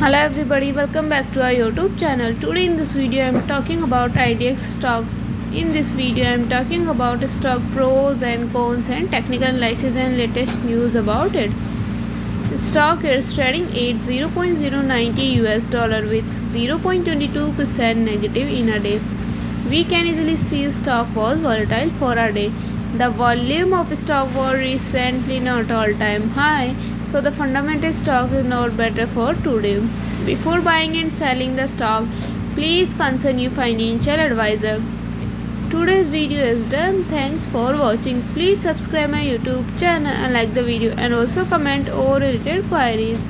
Hello everybody, welcome back to our YouTube channel. Today in this video I am talking about Idex stock. In this video I am talking about stock pros and cons and technical analysis and latest news about it. The stock is trading at 0.090 US dollar with 0.22% negative in a day. We can easily see stock was volatile for a day. The volume of stock was recently not all-time high, so the fundamental stock is not better for today. Before buying and selling the stock, please consult your financial advisor. Today's video is done. Thanks for watching. Please subscribe my YouTube channel and like the video and also comment all related queries.